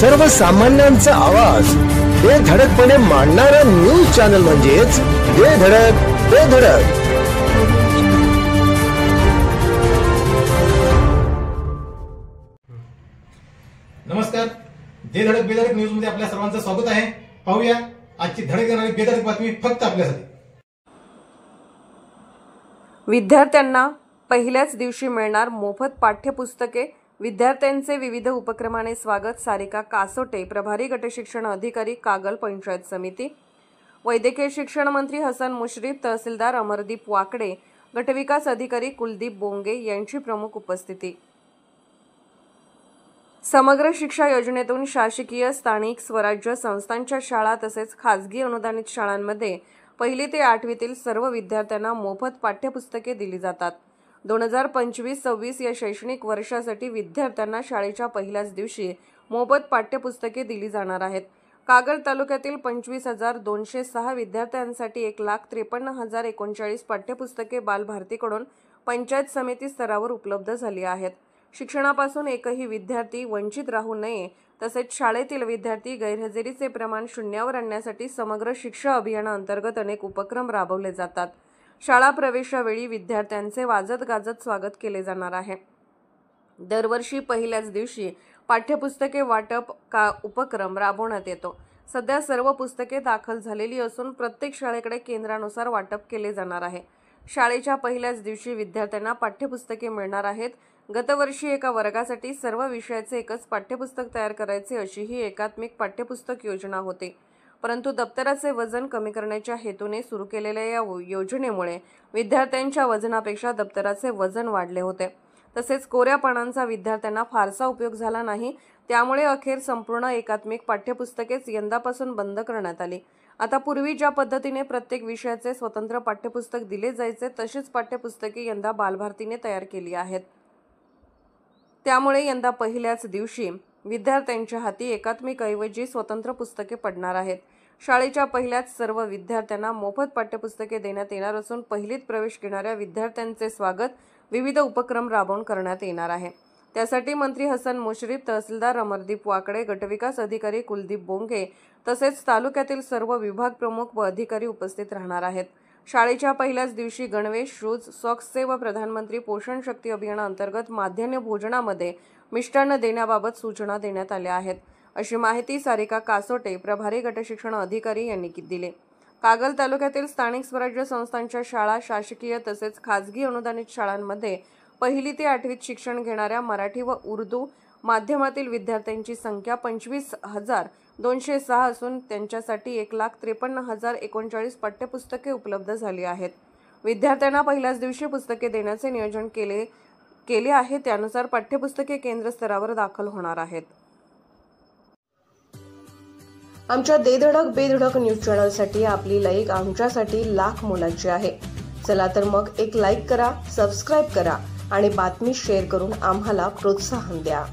सर्वसामान्यांचा आवाज बेधडकपणे मांडणारा न्यूज चॅनल म्हणजेच बेधडक बेधडक। नमस्कार, बेधडक बेधडक न्यूज मध्ये आपल्या सर्वांचं स्वागत आहे। पाहूया आजची धडक देणारी बेधडक बातमी फक्त आपल्यासाठी। विद्यार्थ्यांना पहिल्याच दिवशी मिळणार मोफत पाठ्यपुस्तके, विद्यार्थ्यांचे विविध उपक्रमाने स्वागत। सारिका कासोटे, प्रभारी गटशिक्षण अधिकारी, कागल पंचायत समिती। वैद्यकीय शिक्षण मंत्री हसन मुश्रीफ, तहसीलदार अमरदीप वाकडे, गटविकास अधिकारी कुलदीप बोंगे यांची प्रमुख उपस्थिती। समग्र शिक्षा योजनेतून शासकीय, स्थानिक स्वराज्य संस्थांच्या शाळा तसेच खासगी अनुदानित शाळांमध्ये 1ली ते 8वीतील सर्व विद्यार्थ्यांना मोफत पाठ्यपुस्तके दिली जातात। 2025-26 या शैक्षणिक वर्षासाठी विद्यार्थ्यांना शाळेच्या पहिल्याच दिवशी मोफत पाठ्यपुस्तके दिली जाणार आहेत। कागल तालुक्यातील 25,206 विद्यार्थ्यांसाठी 1,53,039 पाठ्यपुस्तके बालभारतीकडून पंचायत समिती स्तरावर उपलब्ध झाली आहेत। शिक्षणापासून एकही विद्यार्थी वंचित राहू नये तसेच शाळेतील विद्यार्थी गैरहजेरीचे प्रमाण शून्यावर आणण्यासाठी समग्र शिक्षा अभियानाअंतर्गत अनेक उपक्रम राबवले जातात। शाळा प्रवेशावेळी विद्यार्थ्यांचे वाजत गाजत स्वागत केले जाणार आहे। दरवर्षी पहिल्याच दिवशी पाठ्यपुस्तके वाटप उपक्रम राबवण्यात येतो। सध्या सर्व पुस्तके दाखल झालेली असून प्रत्येक शाळेकडे केंद्रानुसार वाटप केले जाणार आहे। शाळेच्या पहिल्याच दिवशी विद्यार्थ्यांना पाठ्यपुस्तके मिळणार आहेत। गतवर्षी एका वर्गासाठी सर्व विषयाचे एकच पाठ्यपुस्तक तयार करायचे अशी ही एकात्मिक पाठ्यपुस्तक योजना होती, परंतु दप्तराचे वजन कमी करण्याच्या हेतूने सुरू केलेल्या या योजनेमुळे विद्यार्थ्यांच्या वजनापेक्षा दप्तराचे वजन वाढले होते। तसेच कोऱ्या पानांचा विद्यार्थ्यांना फारसा उपयोग झाला नाही, त्यामुळे अखेर संपूर्ण एकात्मिक पाठ्यपुस्तकेच यंदापासून बंद करण्यात आली। आता पूर्वी ज्या पद्धतीने प्रत्येक विषयाचे स्वतंत्र पाठ्यपुस्तक दिले जायचे तशीच पाठ्यपुस्तके यंदा बालभारतीने तयार केली आहेत। त्यामुळे यंदा पहिल्याच दिवशी विद्यार्थ्यांच्या हाती एकात्मिक ऐवजी स्वतंत्र पुस्तके पडणार आहेत। शाळेच्या पहिल्याच सर्व विद्यार्थ्यांना मोफत पाठ्यपुस्तके देण्यात येणार असून पहिलीत प्रवेश घेणाऱ्या विद्यार्थ्यांचे स्वागत विविध उपक्रम राबवून करण्यात येणार आहे। त्यासाठी मंत्री हसन मुश्रीफ, तहसीलदार अमरदीप वाकडे, गटविकास अधिकारी कुलदीप बोंगे तसेच तालुक्यातील सर्व विभाग प्रमुख व अधिकारी उपस्थित राहणार आहेत। शाळेच्या पहिल्याच दिवशी गणवेश, शूज, सॉक्सचे व प्रधानमंत्री पोषण शक्ती अभियानाअंतर्गत माध्यान्ह भोजनामध्ये मिष्टान्न देण्याबाबत सूचना देण्यात आल्या आहेत, अशी माहिती सारिका कासोटे, प्रभारी गटशिक्षण अधिकारी यांनी दिली। कागल तालुक्यातील स्थानिक स्वराज्य संस्थांच्या शाळा, शासकीय तसेच खासगी अनुदानित शाळांमध्ये 1ली ते 8वीत शिक्षण घेणाऱ्या मराठी व उर्दू माध्यमातील विद्यार्थ्यांची संख्या 25,206 असून त्यांच्यासाठी 1,53,039 पाठ्यपुस्तके उपलब्ध झाली आहेत। विद्यार्थ्यांना पहिल्याच दिवशी पुस्तके देण्याचे नियोजन केले आहे, त्यानुसार पाठ्यपुस्तके केंद्र स्तरावर दाखल होणार आहेत। आमच्या बेधडक बेधडक न्यूज चॅनलसाठी आपली लाईक आमच्यासाठी लाख मोलाची आहे। चला तर मग एक लाईक करा, सबस्क्राईब करा आणि बातमी शेअर करून आम्हाला प्रोत्साहन द्या।